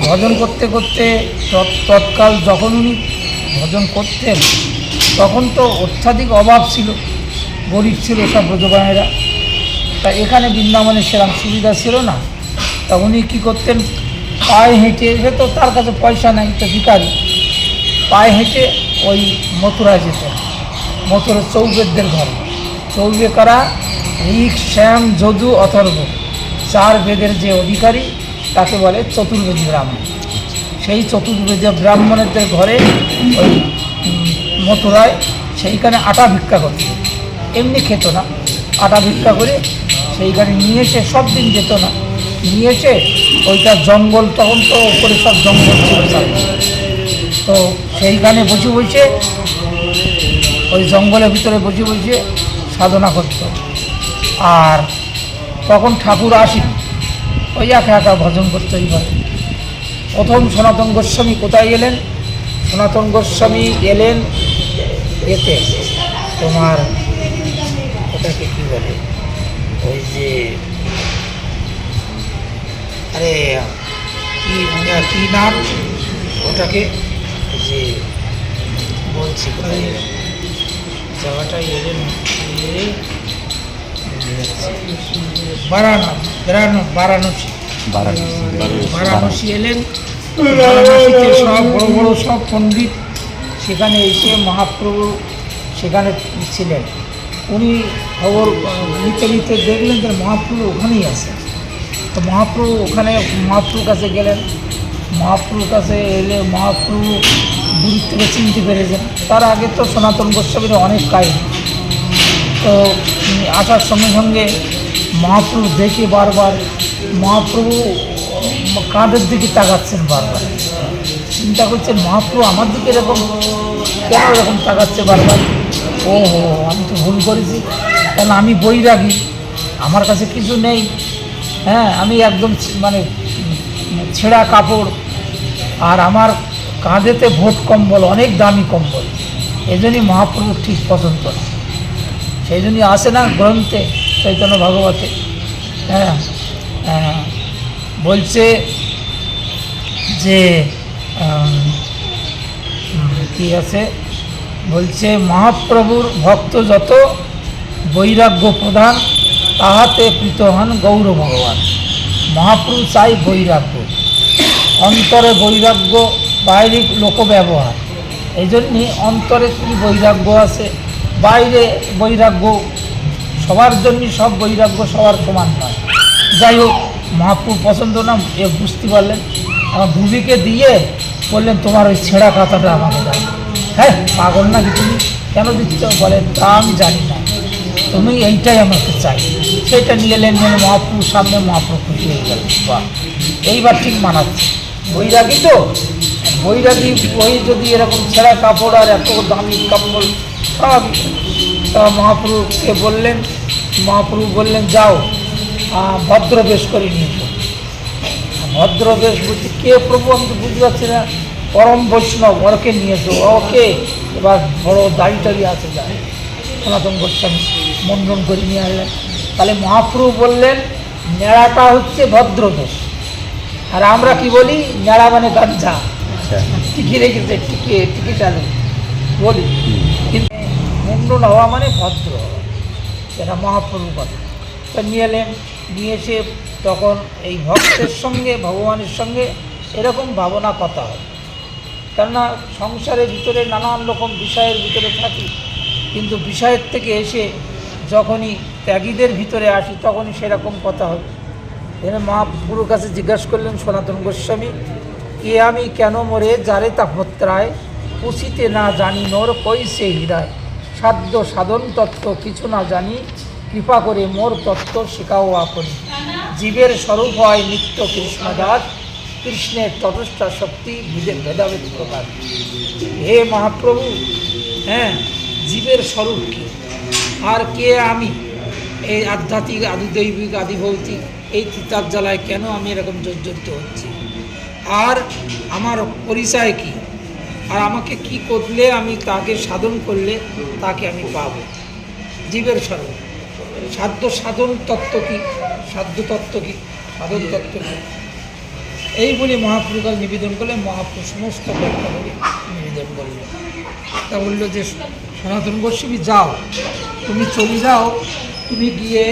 ভজন করতে করতে তৎকাল যখন উনি ভজন করতেন তখন তো অত্যাধিক অভাব ছিল, গরিব ছিল সব ব্রজবানেরা। তা এখানে বৃন্দাবনে সেরকম সুবিধা ছিল না। তা উনি কী করতেন, পায়ে হেঁটে এসে, তো তার কাছে পয়সা নাই, তো ভিখারি, পায়ে হেঁটে ওই মথুরায় যেতেন। মথুরা চৌবেদদের ঘরে, চৌবে করা ঋক, শ্যাম, যদু, অথর্ব, 4 বেদের যে অধিকারী তাকে বলে চতুর্বেদী ব্রাহ্মণ। সেই চতুর্বেদী ব্রাহ্মণদের ঘরে ওই মথুরায় সেইখানে আটা ভিক্ষা করত, এমনি খেত না, আটা ভিক্ষা করে সেইখানে নিয়ে এসে, সব দিন যেত না, নিয়ে এসে ওইটা জঙ্গল, তখন তো ওপরে সব জঙ্গল ছিল সব, তো সেইখানে বসে বসে, ওই জঙ্গলের ভিতরে বসে বসে সাধনা করত। আর তখন ঠাকুর আসেনি, ওই একা একা ভজন করতে এইভাবে। প্রথম সনাতন গোস্বামী কোথায় এলেন? সনাতন গোস্বামী এলেন এতে, তোমার ওটাকে কী বলে, ওই যে আরে কী নাম ওটাকে, যে বলছি কোথায় এলেন, জায়গাটাই এলেন, বারাণসী এলেন। বারাণসীতে সব বড় বড় সব পণ্ডিত সেখানে এসে মহাপ্রভু সেখানে ছিলেন। উনি খবর নিতে নিতে দেখলেন যে মহাপ্রভু ওখানেই আছে। তো মহাপ্রভু ওখানে, মহাপ্রভুর কাছে গেলেন। মহাপ্রভুর কাছে এলে মহাপ্রভু দূর থেকে চিনতে পেরেছেন। তার আগে তো সনাতন গোস্বামীর অনেক কাহিনী। তো আসার সঙ্গে সঙ্গে মহাপ্রভু দেখে বারবার, মহাপ্রভু কাঁধের দিকে তাকাচ্ছেন বারবার, চিন্তা করছেন মহাপ্রভু আমার দিকে এরকম কেন এরকম তাকাচ্ছে বারবার। ও হো, আমি তো ভুল করেছি, কারণ আমি বৈরাগী, আমার কাছে কিছু নেই, হ্যাঁ, আমি একদম মানে ছেঁড়া কাপড়, আর আমার কাঁধেতে ভোট কম্বল, অনেক দামি কম্বল, এই জন্যই মহাপ্রভু ঠিক পছন্দ না। সেই জন্যই আসে না গ্রন্থে চৈতন্য ভাগবতে, হ্যাঁ, বলছে যে কি আছে, বলছে মহাপ্রভুর ভক্ত যত, বৈরাগ্য প্রধান তাহাতে প্রীত হন গৌর ভগবান। মহাপ্রভু চাই বৈরাগ্য, অন্তরে বৈরাগ্য, বাইরে লোক ব্যবহার। এই জন্যে অন্তরে কি বৈরাগ্য আছে, বাইরে বৈরাগ্য সবার জন্যই, সব বৈরাগ্য সবার সমান নয়। যাই হোক, মহাপ্রভু পছন্দ না, এ বুঝতে পারলেন। আমার ভূমিকে দিয়ে বললেন তোমার ওই ছেঁড়া কথাটা আমাকে দাও। হ্যাঁ, পাগল নাকি তুমি, কেন দিচ্ছ? বলে তা আমি জানি না, তুমি এইটাই আমাকে চাই। সেটা নিয়ে এলেন, যেন মহাপ্রভুর সামনে মহাপ্রভু খুশি হয়ে গেল। বাহ, এইবার ঠিক মানাচ্ছে, বৈরাগী তো, বৈরাগী ওই যদি এরকম ছেঁড়া কাপড় আর এত দামি কম্বল, তা মহাপ্রভুকে বললেন, মহাপ্রভু বললেন যাও ভদ্রবেশ করে নিয়ে এসো। ভদ্রবেশ বলতে কে প্রভু, আমি তো বুঝতে পারছি না। পরম বৈষ্ণব, ওরকে নিয়ে এসো। ওকে এবার বড় দাড়ি টাড়ি আছে, যায় সনাতন গোস্বামী মন্ডন করে নিয়ে আসলেন। তাহলে মহাপ্রভু বললেন নেড়াটা হচ্ছে ভদ্রবেশ, আর আমরা কি বলি, নেড়া মানে গাঞ্জা, টিকি রেখেছে, টিকি চালু বলি, কিন্তু মন্ডন হওয়া মানে ভদ্র হওয়া, এটা মহাপ্রভু কথা। তো নিয়ে এলেন, নিয়ে এসে তখন এই ভক্তের সঙ্গে, ভগবানের সঙ্গে এরকম ভাবনা কথা হয়। কেননা সংসারের ভিতরে নানান রকম বিষয়ের ভিতরে থাকি, কিন্তু বিষয়ের থেকে এসে যখনই ত্যাগীদের ভিতরে আসি তখনই সেরকম কথা হয়। এখানে মহাপ্রভুর কাছে জিজ্ঞাসা করলেন সনাতন গোস্বামী, কে আমি কেন মরে যারে তাপত্রায়, পুষিতে না জানি মোর কইসে হীরায়, সাধ্য সাধন তত্ত্ব কিছু না জানি, কৃপা করে মোর তত্ত্ব শেখাও আপনি। জীবের স্বরূপ হয় নিত্য কৃষ্ণদাস, কৃষ্ণের তটস্থা শক্তি ভেদাভেদ প্রকার। হে মহাপ্রভু, হ্যাঁ, জীবের স্বরূপ কি, আর কে আমি, এই আধ্যাত্মিক আদিদৈবিক আদিভৌতিক এই তিতার জ্বালায় কেন আমি এরকম জর্জরিত হচ্ছি, আর আমার পরিচয় কি, আর আমাকে কি করলে আমি তাকে সাধন করলে তাকে আমি পাব। জীবের স্বরূপ, সাধ্য সাধন তত্ত্ব কি, সাধ্য তত্ত্ব কি, সাধন তত্ত্ব কি, এই বলে মহাপ্রভুকাল নিবেদন করলে মহাপ্রভু সমস্ত ব্যাখ্যা করে নিবেদন করল। তা বলল যে সনাতন গোস্বামী যাও, তুমি চলে যাও, তুমি গিয়ে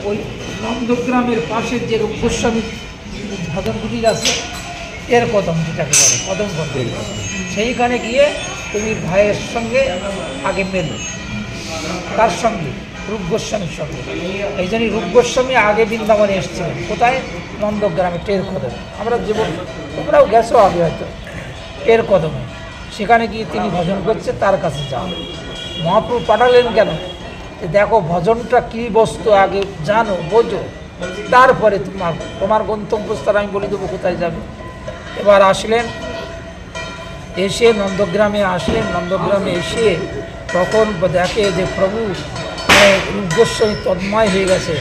ওই নন্দগ্রামের পাশের যে গোস্বামী ভজন কুটির আছে এর কদম, যেটাকে বলে কদম কদম, সেইখানে গিয়ে তুমি ভাইয়ের সঙ্গে আগে মেলো। তার সঙ্গে রূপ গোস্বামীর সঙ্গে। এই জন্যই রূপ গোস্বামী আগে বৃন্দাবনে এসেছিলেন। কোথায়? নন্দগ্রামে টের কদমে। আমরা জীবন, তোমরাও গেছো আগে হয়তো, টের কদমে। সেখানে গিয়ে তিনি ভজন করছে, তার কাছে যাও। মহাপ্রভু পাঠালেন কেন? যে দেখো ভজনটা কী বস্তু, আগে জানো, বোঝো, তারপরে তোমার গন্তব্যস্থল আমি বলে দেবো কোথায় যাবে। এবার আসলেন, এসে নন্দগ্রামে আসলেন। নন্দগ্রামে এসে তখন দেখে যে প্রভু রূপ গোস্বামী তন্ময় হয়ে গেছে।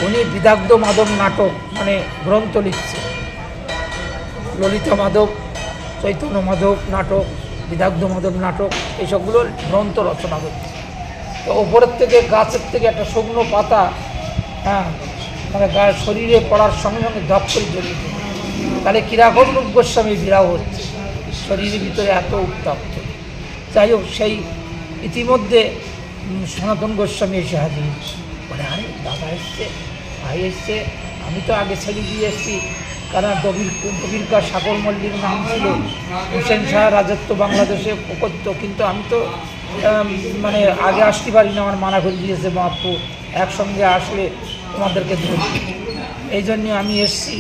উনি বিদগ্ধ মাধব নাটক মানে গ্রন্থ লিখছে, ললিতা মাধব, চৈতন্য মাধব নাটক, বিদগ্ধ মাধব নাটক, এইসবগুলো গ্রন্থ রচনা করছে। তো ওপরের থেকে গাছের থেকে একটা শুকনো পাতা, হ্যাঁ, মানে গায়ের শরীরে পড়ার সঙ্গে সঙ্গে ধপ করে জড়িয়ে যায়। তাহলে কীরকম রূপ গোস্বামী বিরাহ হচ্ছে, শরীরের ভিতরে এত উত্তপ্ত। যাই হোক, সেই ইতিমধ্যে সনাতন গোস্বামী এসে হাজির। বলে আরে দাদা এসছে, ভাই এসছে, আমি তো আগে ছেড়ে দিয়ে এসেছি। কারণ কবিরকার সাগর মল্লিক নাম ছিল, হোসেন শাহ রাজত্ব বাংলাদেশে করতো, কিন্তু আমি তো মানে আগে আসতে পারি না, আমার মানা করে দিয়েছে মহাপ্রভু, একসঙ্গে আসলে তোমাদেরকে ধরবে। এই জন্যে আমি এসছি।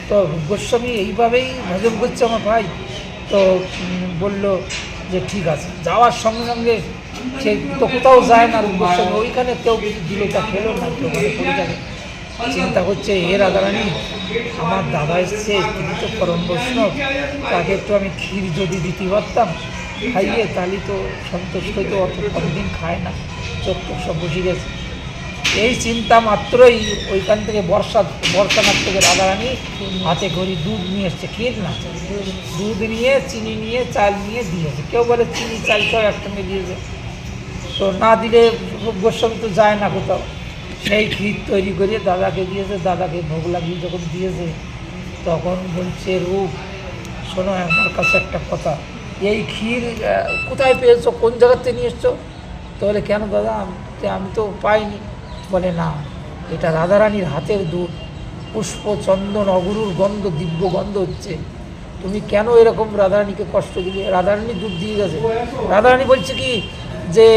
তো গোস্বামী এইভাবেই ভজন করছে আমার ভাই। তো বলল যে ঠিক আছে। যাওয়ার সঙ্গে সঙ্গে সে তো কোথাও যায় না রূপ গোস্বামী, ওইখানে কেউ দিল তা খেলো না, কেউ মানে পড়ে যাবে। চিন্তা করছে, এ রাধারানী, আমার দাদা এসছে, তিনি তো পরম বৈষ্ণব, তাকে একটু আমি ক্ষীর যদি দিতে পারতাম খাইয়ে, তাহলে তো সন্তুষ্ট হইতো। অত কতদিন খায় না, চোখ টোক সব বসে গেছে। এই চিন্তা মাত্রই ওইখান থেকে বর্ষানাথ থেকে রাধারানী হাতে করে দুধ নিয়ে এসছে, ক্ষীর না, দুধ নিয়ে, চিনি নিয়ে, চাল নিয়ে দিয়েছে। কেউ বলে চিনি চাল সব একসঙ্গে দিয়েছে। তো না দিলে গোস্বামী তো যায় না কোথাও। সেই ক্ষীর তৈরি করে দাদাকে দিয়েছে। দাদাকে ভোগ লাগিয়ে যখন দিয়েছে, তখন বলছে রূপ, শোনো আমার কাছে একটা কথা, এই ক্ষীর কোথায় পেয়েছো, কোন জায়গাতে নিয়ে এসছো? তো বলে কেন দাদা, আমি তো পাইনি। বলে না, এটা রাধারানীর হাতের দুধ, পুষ্প, চন্দন, অগুরুর গন্ধ, দিব্য গন্ধ হচ্ছে। তুমি কেন এরকম রাধারানীকে কষ্ট দিলে? রাধারানী দুধ দিয়ে গেছে। রাধারানী বলছে কি যে,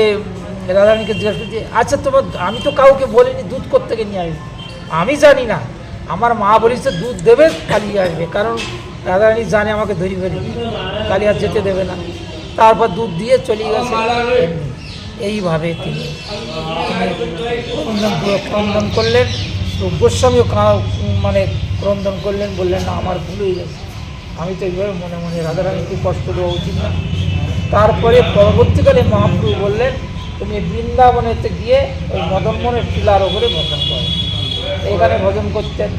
রাধারানীকে জিজ্ঞাসা করছে, আচ্ছা তোমার, আমি তো কাউকে বলিনি দুধ কোত্থেকে নিয়ে আসবে, আমি জানি না, আমার মা বলেছে দুধ দেবে, কালিয়ে আসবে, কারণ রাধারানী জানে আমাকে ধরি ফেলি, কালিয়ে আর যেতে দেবে না। তারপর দুধ দিয়ে চলে গেছে। এইভাবে তিনি ক্রন্দন করলেন। গোস্বামীও মানে ক্রন্দন করলেন, বললেন না আমার ভুল হয়ে গেছে, আমি তো এইভাবে মনে মনে রাধারানীকে কষ্ট দেওয়া উচিত না। তারপরে পরবর্তীকালে মহাপ্রভু বললেন, তুমি বৃন্দাবনেতে গিয়ে ওই মদনমোহনের টিলার ওপরে ভজন করো। এখানে ভজন করতেন।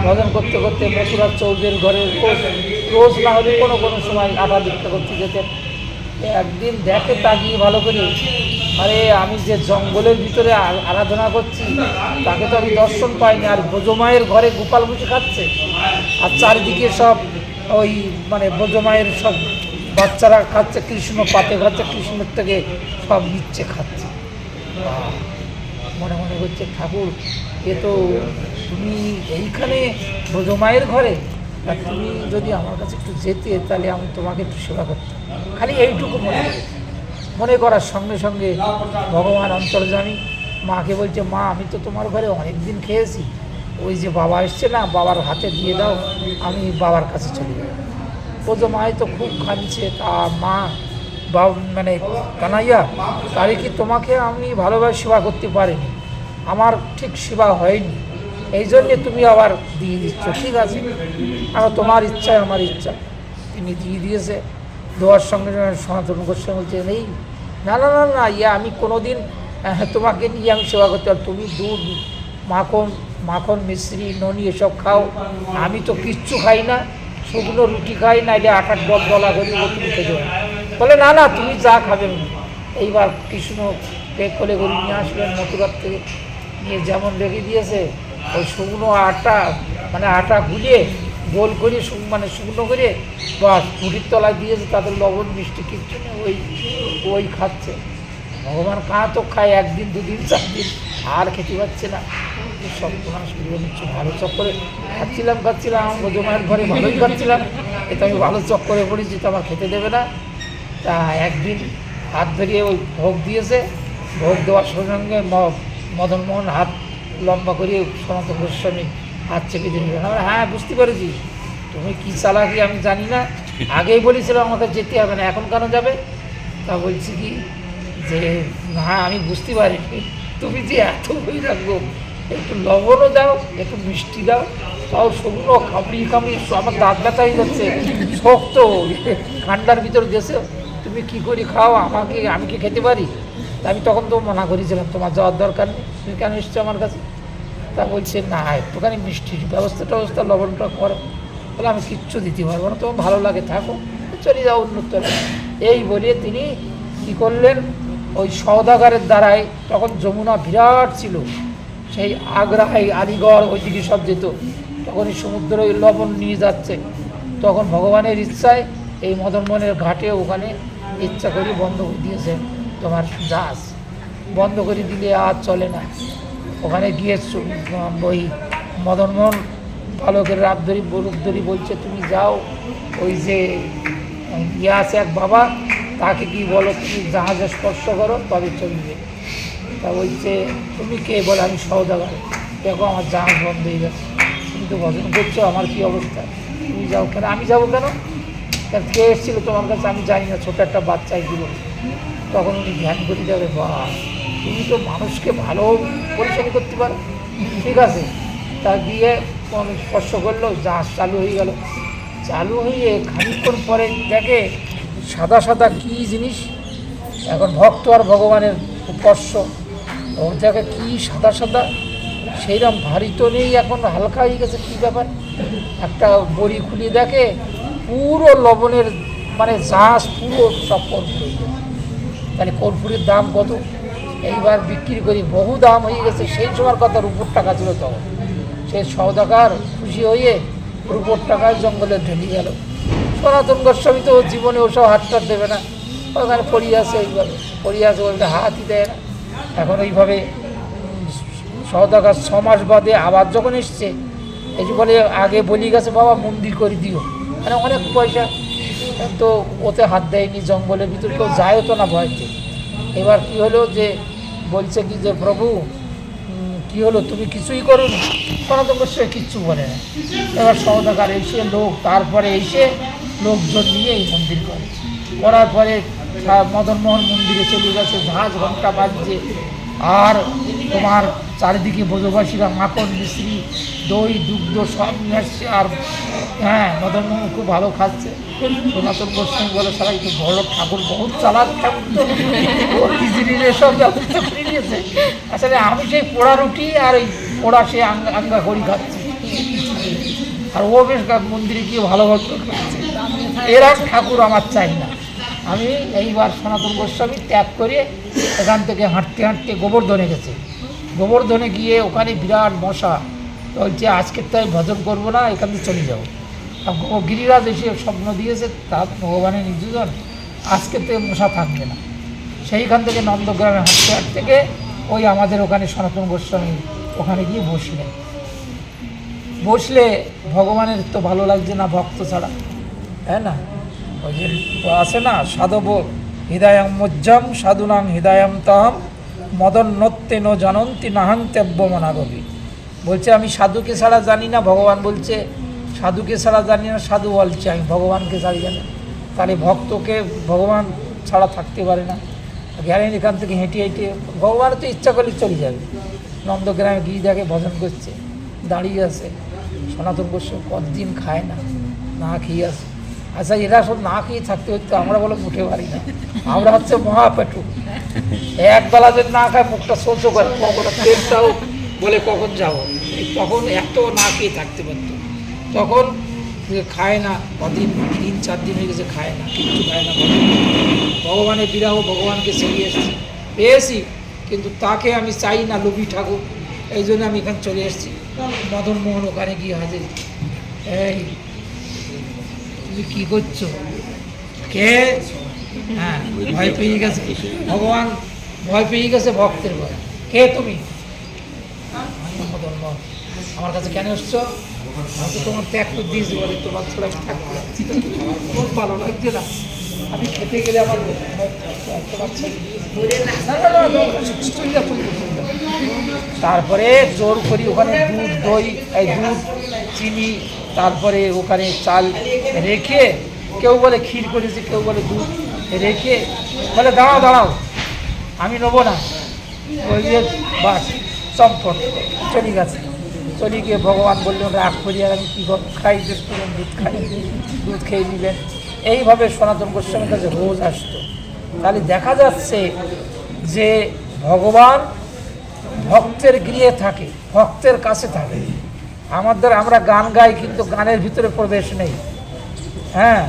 ভজন করতে করতে মথুরার চৌধুরীর ঘরে রোজ না হলে কোনো কোনো সময় আটা দীক্ষা করতে যেতেন। একদিন দেখে তাকিয়ে ভালো করে, আরে আমি যে জঙ্গলের ভিতরে আরাধনা করছি, তাকে তো আমি দর্শন পাইনি। আর ব্রজমায়ের ঘরে গোপাল বসে খাচ্ছে, আর চারিদিকে সব ওই মানে ব্রজমায়ের সব বাচ্চারা খাচ্ছে, কৃষ্ণ পাতে খাচ্ছে, কৃষ্ণের থেকে সব নিচ্ছে খাচ্ছে। মনে মনে হচ্ছে, ঠাকুর, এ তো তুমি এইখানে ব্রজমায়ের ঘরে, আর তুমি যদি আমার কাছে একটু যেতে, তাহলে আমি তোমাকে একটু সেবা করতাম। খালি এইটুকু মনে করার সঙ্গে সঙ্গে ভগবান অন্তর্যামী মাকে বলছে, মা আমি তো তোমার ঘরে অনেক দিন খেয়েছি, ওই যে বাবা এসছে না, বাবার হাতে দিয়ে দাও, আমি বাবার কাছে চলে যাই। ব্রজমায় তো খুব কাঁদছে। তা মা মানে কানাইয়া, তাহলে কি তোমাকে আমি ভালোভাবে সেবা করতে পারিনি, আমার ঠিক সেবা হয়নি, এই জন্যে তুমি আবার দিয়ে দিচ্ছ। ঠিক আছে, আমার তোমার ইচ্ছায় আমার ইচ্ছা। তিনি দিয়ে দিয়েছে। দেওয়ার সঙ্গে সঙ্গে সনাতন গোস্বামী বলছে, নেই, না না না না, আমি কোনো দিন তোমাকে নিয়ে আমি সেবা করতে পারি, তুমি দুধ, মাখন, মিশ্রি, ননি এসব খাও, আমি তো কিচ্ছু খাই না, শুকনো রুটি খাই, নাইলে আটার দলা করি, তুমি খেতে পারো। বলে না না, তুমি যা খাবে। এইবার কৃষ্ণ পেক করে নিয়ে আসলেন মথুরার থেকে, নিয়ে যেমন রেখে দিয়েছে, ওই শুকনো আটা মানে আটা গুলিয়ে গোল করে মানে শুকনো করে বাস মুড়ির তলায় দিয়েছে, তাদের লবণ মিষ্টি কিচ্ছু নেই, ওই খাচ্ছে। ভগবান তো খায় 1 দিন 2 দিন 4 দিন, আর খেতে পাচ্ছে না। সব নিচ্ছে ভালো চক্করে খাচ্ছিলাম আমার জমায়ের ঘরে ভালোই খাচ্ছিলাম, এতে আমি ভালো চক্করে পড়েছি, তো আমার খেতে দেবে না। তা একদিন হাত ধরিয়ে ওই ভোগ দিয়েছে, ভোগ দেওয়ার সঙ্গে সঙ্গে মদনমোহন হাত লম্বা করিয়ে সনাতন গোস্বামী হাত চেপে দিয়ে নিলেন। আমরা হ্যাঁ বুঝতে পেরেছি তুমি কী চালাকি আমি জানি না, আগেই বলেছিলাম আমাকে যেতে হবে না, এখন কেন যাবে? তা বলছি কি যে হ্যাঁ আমি বুঝতে পারিনি, তুমি যে এত বই রাখবো, একটু লবণও দাও, একটু মিষ্টি দাও, তাও শুকনো খাবড়ি আমার দাঁত ব্যথা হয়ে যাচ্ছে, শক্ত ঠান্ডার ভিতর গেছে, তুমি কী করে খাও, আমি কি খেতে পারি? তা আমি তখন তো মানা করেছিলাম তোমার যাওয়ার দরকার নেই, তুমি কেন এসছো আমার কাছে? তা বলছে না একটুখানি মিষ্টির ব্যবস্থা লবণটা করো। বলে আমি কিচ্ছু দিতে পারবো না, তোমার ভালো লাগে থাকো, চলে যাও অন্যত্র। এই বলে তিনি কী করলেন, ওই সওদাগারের দ্বারাই, তখন যমুনা বিরাট ছিল, সেই আগ্রা আলিগড় ওইদিকে সব যেত, তখন এই সমুদ্র ওই লবণ নিয়ে যাচ্ছে, তখন ভগবানের ইচ্ছায় এই মদনমোহনের ঘাটে ওখানে ইচ্ছা করে বন্ধ করে দিয়েছে তোমার জাহাজ, বন্ধ করে দিলে আর চলে না। ওখানে গিয়ে ওই মদনমোহন বালকের রূপ ধরি বলছে তুমি যাও, ওই যে আছে এক বাবা, তাকে কি বলো তুমি জাহাজে স্পর্শ করো তবে চলবে। তা বলছে তুমি কে? বলে আমি সওদাগর, দেখো আমার জাহাজ বন্ধ হয়ে গেছে, তুমি তো ভজন করছো, আমার কী অবস্থা, তুমি যাও। কেন আমি যাবো কেন? কে এসেছিলো তোমার কাছে? আমি জানি না, ছোটো একটা বাচ্চাই দিল। তখন উনি ধ্যান করে যাবে, বা তুমি তো মানুষকে ভালো পরিচালনা করতে পারো, ঠিক আছে। তা গিয়ে স্পর্শ করলো, জাহাজ চালু হয়ে গেল, চালু হয়ে খানিকক্ষণ পরে দেখে সাদা সাদা কী জিনিস, এখন ভক্ত আর ভগবানের স্পর্শ, ওর জায়গায় কী সাদা সাদা, সেইরকম ভারী তো নেই, এখন হালকা হয়ে গেছে, কী ব্যাপার। একটা বড়ি খুলিয়ে দেখে পুরো লবণের মানে জাহাজ পুরো সব কর্পূর হয়ে গেছে। তাহলে কর্পূরের দাম কত? এইবার বিক্রি করি বহু দাম হয়ে গেছে। সেই সময়ের কথা রূপোর টাকা ছিল তখন, সেই সওদাগার খুশি হয়ে রূপোর টাকায় জঙ্গলে ঢেলে গেল। সনাতন গোস্বামী তো জীবনে ওসব হাতটা দেবে না, ওখানে পড়িয়ে আসে, এইভাবে পড়িয়ে আসে, ওইটা হাতই দেয় না। এখন ওইভাবে সওদাগার 6 মাস বাদে আবার যখন এসছে, এই যে বলে আগে বলি গেছে বাবা মন্দির করে দিও, মানে অনেক পয়সা, তো ওতে হাত দেয়নি, জঙ্গলের ভিতরে কেউ যায়ও তো না ভয়তে। এবার কি হলো যে বলছে কি যে প্রভু কি হলো, তুমি কিছুই করো না? সনাতন গোস্বামী কিচ্ছু বলে না। এবার সওদাগার এসে তারপরে এসে লোকজন নিয়ে এই মন্দির করার পরে মদনমোহন মন্দিরে চলে গেছে, ঝাঁঝ ঘন্টা বাজছে, আর তোমার চারিদিকে ব্রজবাসীরা মাখন মিশ্রি দই দুগ্ধ সব নিয়ে আসছে, আর হ্যাঁ মদনমোহন খুব ভালো খাচ্ছে। সনাতন গোস্বামী বলে সবাই তো বড় ঠাকুর বহুত চালাক ঠাকুর, তো সব ব্যবস্থা করে নিয়েছে। আসলে আমি সেই পোড়া রুটি আর ওই পোড়া সে আঙ্গা করি খাচ্ছি, আর ও বেশ মন্দিরে গিয়ে ভালো খাচ্ছে। এরা ঠাকুর আমার চাই না। আমি এইবার সনাতন গোস্বামী ত্যাগ করে এখান থেকে হাঁটতে হাঁটতে গোবর্ধনে গেছে, গোবর্ধনে গিয়ে ওখানে বিরাট মশা, বলছে আজকের তাই ভজন করবো না, এখান থেকে চলে যাবো। গিরিরাজ এসে স্বপ্ন দিয়েছে তার ভগবানের নির্যোজন, আজকের থেকে মশা থাকবে না। সেইখান থেকে নন্দগ্রামে হাঁটতে হাঁটতে থেকে ওই আমাদের ওখানে সনাতন গোস্বামী ওখানে গিয়ে বসলে ভগবানের তো ভালো লাগছে না ভক্ত ছাড়া, তাই না? ওই যে আছে না সাধব হৃদয়ং মজ্জম সাধুনাং হৃদয়ম তাহম মদন নত্যেন জানন্তি নাহান্তেব্য মনাগবি। বলছে আমি সাধুকে ছাড়া জানি না, ভগবান বলছে সাধুকে ছাড়া জানি না, সাধু বলছে আমি ভগবানকে ছাড়ি জানি। তাহলে ভক্তকে ভগবান ছাড়া থাকতে পারে না। গেলেন এখান থেকে হেঁটে হেঁটে, ভগবান তো ইচ্ছা করলে চলে যাবে। নন্দগ্রামে গিয়ে দেখে ভজন করছে, দাঁড়িয়ে আছে। সনাতন গোস্বামী কতদিন খায় না, না খেয়ে আসে। আচ্ছা এরা সব না খেয়ে থাকতে হতো, আমরা বলে উঠে পারি না, আমরা হচ্ছে মহাপেটু। একবেলা যদি না খায় মুখটা সহ্য করে, কখন তেলটাও বলে কখন যাবো, তখন একটাও না খেয়ে থাকতে পারতো। তখন খায় না, কদিন 3-4 দিন হয়ে গেছে খায় না, কিচ্ছু খায় না। ভগবানের বিরাহ, ভগবানকে ছেড়ে এসেছি, পেয়েছি, কিন্তু তাকে আমি চাই না, লোভী ঠাকুর, এই জন্য আমি এখানে চলে এসেছি। মদনমোহন ওখানে গিয়ে হাজির, এই তুমি কি করছো? কে? হ্যাঁ, ভয় পেয়ে গেছে ভগবান, ভয় পেয়ে গেছে ভক্তের ভয়। কে তুমি? ধর্ম আমার কাছে কেন এসছো? আমি তো তোমার ত্যাগ তো দিয়েছি, বলে তোমার ছাড়া আমি থাকতে পারছি না। খুব ভালো লাগছে না, আমি খেতে গেলে আমার তোমার ছেড়ে দিয়েছি। না, না, না, না, চলে যা, চলে যা, চলে যা। তারপরে জোর করি ওখানে দুধ, দই, এই দুধ, চিনি, তারপরে ওখানে চাল রেখে, কেউ বলে ক্ষীর করেছে, কেউ বলে দুধ রেখে বলে দাঁড়াও দাঁড়াও, আমি নেবো না। ওই যে বাস চম্পট চলে গেছে। চলে গিয়ে ভগবান বললেন রাগ করি, আর আমি কী খাই, বেশ করুন দুধ খাই, দুধ খেয়ে নিলেন। এইভাবে সনাতন গোস্বামীর কাছে রোজ আসতো। তাহলে দেখা যাচ্ছে যে ভগবান ভক্তের গৃহে থাকে, ভক্তের কাছে থাকে। আমরা গান গাই, কিন্তু গানের ভিতরে প্রবেশ নেই। হ্যাঁ,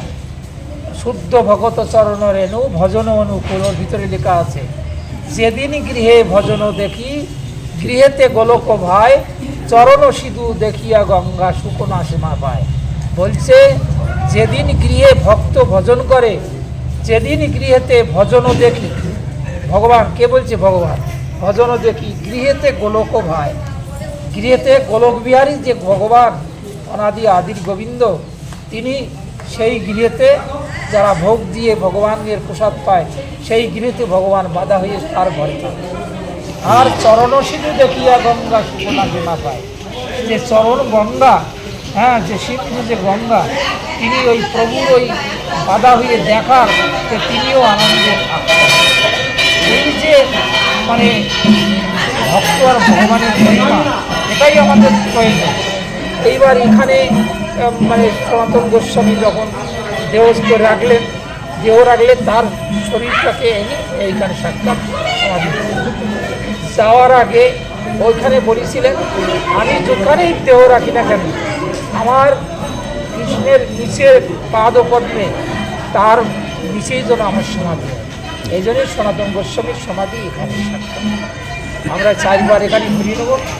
শুদ্ধ ভগত চরণ রেণু ভজন অনুকূল, ওর ভিতরে লেখা আছে যেদিন গৃহে ভজন দেখি, গৃহেতে গোলক ভাই, চরণ সিধু দেখিয়া গঙ্গা শুকনা সীমা পায়। বলছে যেদিন গৃহে ভক্ত ভজন করে, যেদিন গৃহেতে ভজন দেখি, ভগবান কে বলছে? ভগবান ভজন দেখি গৃহেতে গোলক ভাই, গৃহেতে গোলক বিহারী যে ভগবান অনাদি আদির গোবিন্দ, তিনি সেই গৃহেতে যারা ভোগ দিয়ে ভগবানের প্রসাদ পায়, সেই গৃহেতে ভগবান বাধা হয়ে তার ঘরে থাকে। আর চরণ সিধু দেখিয়া গঙ্গা শুকনা সীমা পায়, যে চরণ গঙ্গা, হ্যাঁ, যে সিন্ধু যে গঙ্গা, তিনি ওই প্রভুর ওই বাধা হয়ে দেখার যে তিনিও আনন্দে থাকেন। এই যে মানে ভক্ত আর ভগবানের মহিমা, এটাই আমাদের প্রয়োজন। এইবার এখানে মানে সনাতন গোস্বামী যখন দেহস্থ রাখলেন, দেহ রাখলে তার শরীরটাকে এনে এইখানে সাক্ষাৎ সমাধি যাওয়ার আগে ওইখানে বলেছিলেন, আমি যেখানেই দেহ রাখি না কেন, আমার কৃষ্ণের নিচের পাদপদ্মে, তার নিচেই যেন আমার সমাধি হয়। এই জন্যই সনাতন গোস্বামীর সমাধি এখানে সাক্ষাৎ। আমরা 4বার এখানে ঘুরিয়ে নেব।